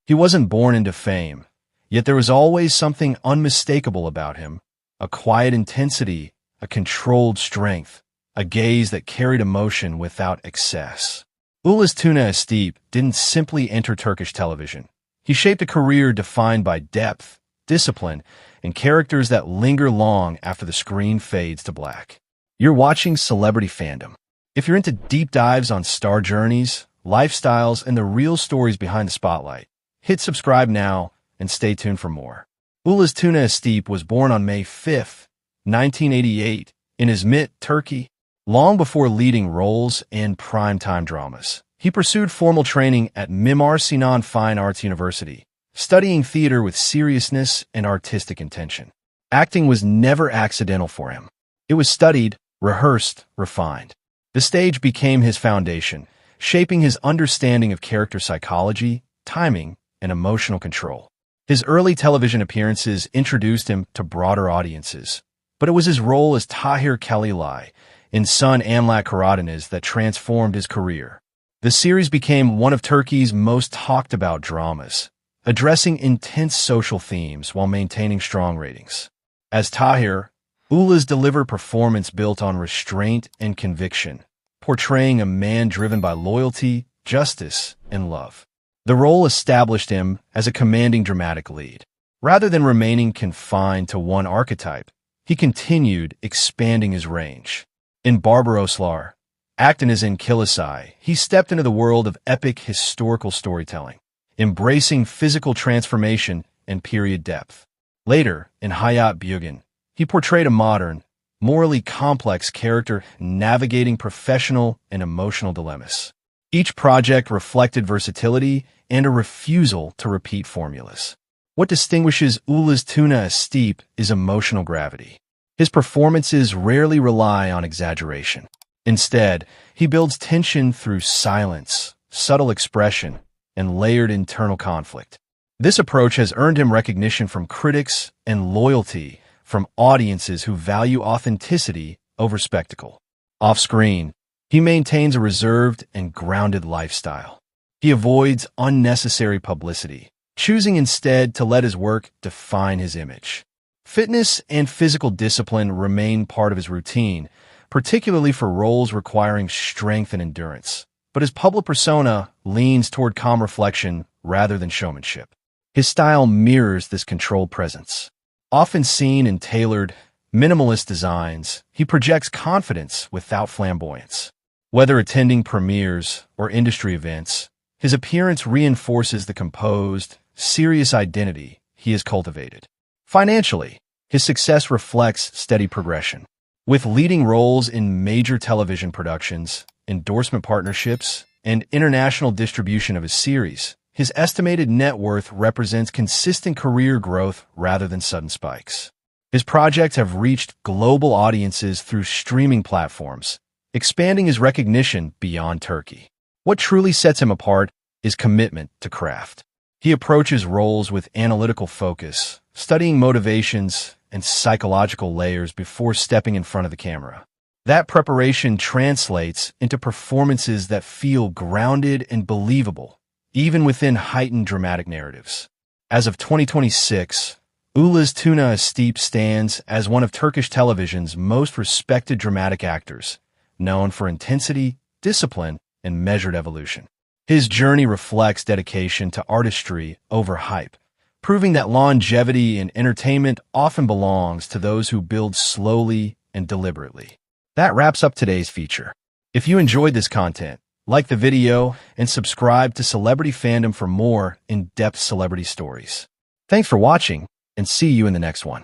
He wasn't born into fame, yet there was always something unmistakable about him, a quiet intensity, a controlled strength, a gaze that carried emotion without excess. Ulaş Tuna Astepe didn't simply enter Turkish television. He shaped a career defined by depth, discipline, and characters that linger long after the screen fades to black. You're watching Celebrity Fandom. If you're into deep dives on star journeys, lifestyles, and the real stories behind the spotlight, hit subscribe now and stay tuned for more. Ulaş Tuna Astepe was born on May 5, 1988, in Izmit, Turkey. Long before leading roles in primetime dramas, he pursued formal training at Mimar Sinan Fine Arts University, studying theater with seriousness and artistic intention. Acting was never accidental for him. It was studied, rehearsed, refined. The stage became his foundation, shaping his understanding of character psychology, timing, and emotional control. His early television appearances introduced him to broader audiences, but it was his role as Tahir Kalilay in Sun Anlak Karadeniz that transformed his career. The series became one of Turkey's most talked-about dramas, addressing intense social themes while maintaining strong ratings. As Tahir, Ulaş delivered performance built on restraint and conviction, portraying a man driven by loyalty, justice, and love. The role established him as a commanding dramatic lead. Rather than remaining confined to one archetype, he continued expanding his range. In Barbaroslar, acting as in Kilisay, he stepped into the world of epic historical storytelling, embracing physical transformation and period depth. Later, in Hayat Bugün, he portrayed a modern, morally complex character navigating professional and emotional dilemmas. Each project reflected versatility and a refusal to repeat formulas. What distinguishes Ulaş Tuna Astepe is emotional gravity. His performances rarely rely on exaggeration. Instead, he builds tension through silence, subtle expression, and layered internal conflict. This approach has earned him recognition from critics and loyalty from audiences who value authenticity over spectacle. Off-screen, he maintains a reserved and grounded lifestyle. He avoids unnecessary publicity, choosing instead to let his work define his image. Fitness and physical discipline remain part of his routine, particularly for roles requiring strength and endurance. But his public persona leans toward calm reflection rather than showmanship. His style mirrors this controlled presence. Often seen in tailored, minimalist designs, he projects confidence without flamboyance. Whether attending premieres or industry events, his appearance reinforces the composed, serious identity he has cultivated. Financially, his success reflects steady progression. With leading roles in major television productions, endorsement partnerships, and international distribution of his series, his estimated net worth represents consistent career growth rather than sudden spikes. His projects have reached global audiences through streaming platforms, expanding his recognition beyond Turkey. What truly sets him apart is commitment to craft. He approaches roles with analytical focus, studying motivations and psychological layers before stepping in front of the camera. That preparation translates into performances that feel grounded and believable, even within heightened dramatic narratives. As of 2026, Ulaş Tuna Astepe stands as one of Turkish television's most respected dramatic actors, known for intensity, discipline, and measured evolution. His journey reflects dedication to artistry over hype, proving that longevity in entertainment often belongs to those who build slowly and deliberately. That wraps up today's feature. If you enjoyed this content, like the video and subscribe to Celebrity Fandom for more in-depth celebrity stories. Thanks for watching, and see you in the next one.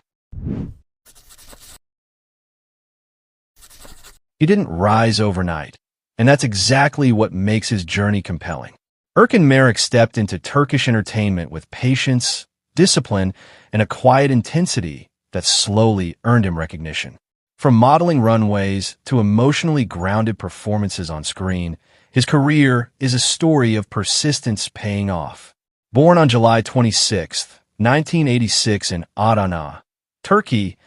He didn't rise overnight, and that's exactly what makes his journey compelling. Erkan Meriç stepped into Turkish entertainment with patience, discipline, and a quiet intensity that slowly earned him recognition. From modeling runways to emotionally grounded performances on screen, his career is a story of persistence paying off. Born on July 26, 1986 in Adana, Turkey,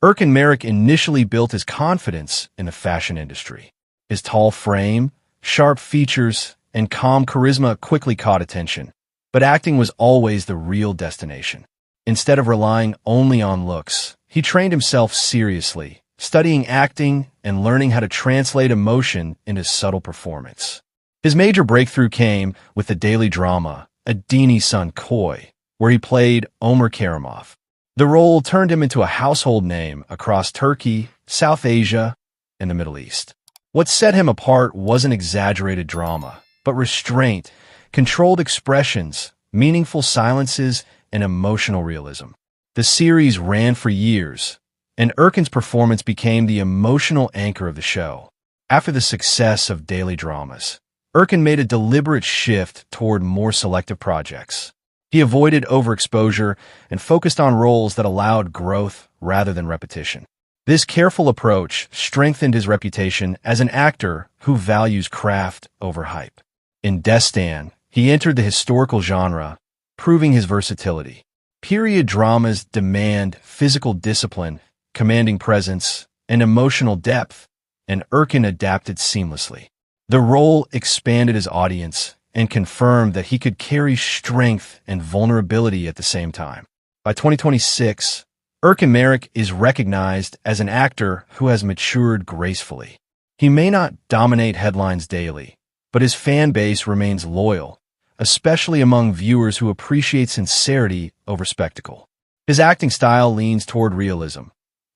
Erkan Meriç initially built his confidence in the fashion industry. His tall frame, sharp features, and calm charisma quickly caught attention, But acting was always the real destination. Instead of relying only on looks, he trained himself seriously, studying acting and learning how to translate emotion into subtle performance. His major breakthrough came with the daily drama, Adını Sen Koy, where he played Omer Karimov. The role turned him into a household name across Turkey, South Asia, and the Middle East. What set him apart wasn't exaggerated drama, but restraint, controlled expressions, meaningful silences, and emotional realism. The series ran for years, and Erkan's performance became the emotional anchor of the show. After the success of daily dramas, Erkan made a deliberate shift toward more selective projects. He avoided overexposure and focused on roles that allowed growth rather than repetition. This careful approach strengthened his reputation as an actor who values craft over hype. In Destan, he entered the historical genre, proving his versatility. Period dramas demand physical discipline, commanding presence, and emotional depth, and Erkan adapted seamlessly. The role expanded his audience and confirmed that he could carry strength and vulnerability at the same time. By 2026, Erkan Meriç is recognized as an actor who has matured gracefully. He may not dominate headlines daily, but his fan base remains loyal, especially among viewers who appreciate sincerity over spectacle. His acting style leans toward realism,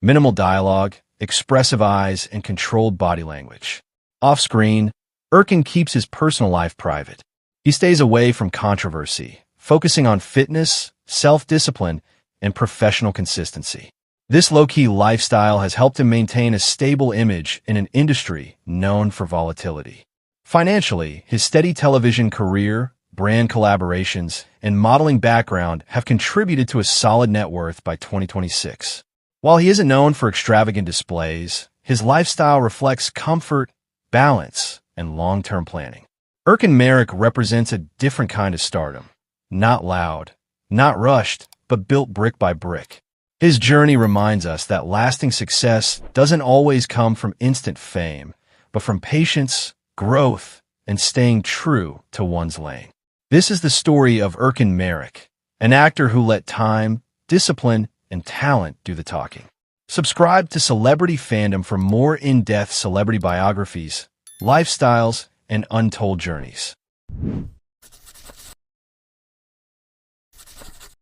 minimal dialogue, expressive eyes, and controlled body language. Off-screen, Erkan keeps his personal life private. He stays away from controversy, focusing on fitness, self-discipline, and professional consistency. This low-key lifestyle has helped him maintain a stable image in an industry known for volatility. Financially, his steady television career, brand collaborations, and modeling background have contributed to a solid net worth by 2026. While he isn't known for extravagant displays, his lifestyle reflects comfort, balance, and long-term planning. Erkan Meriç represents a different kind of stardom. Not loud, not rushed, but built brick by brick. His journey reminds us that lasting success doesn't always come from instant fame, but from patience, growth, and staying true to one's lane. This is the story of Erkan Meriç, an actor who let time, discipline, and talent do the talking. Subscribe to Celebrity Fandom for more in-depth celebrity biographies, lifestyles, and untold journeys.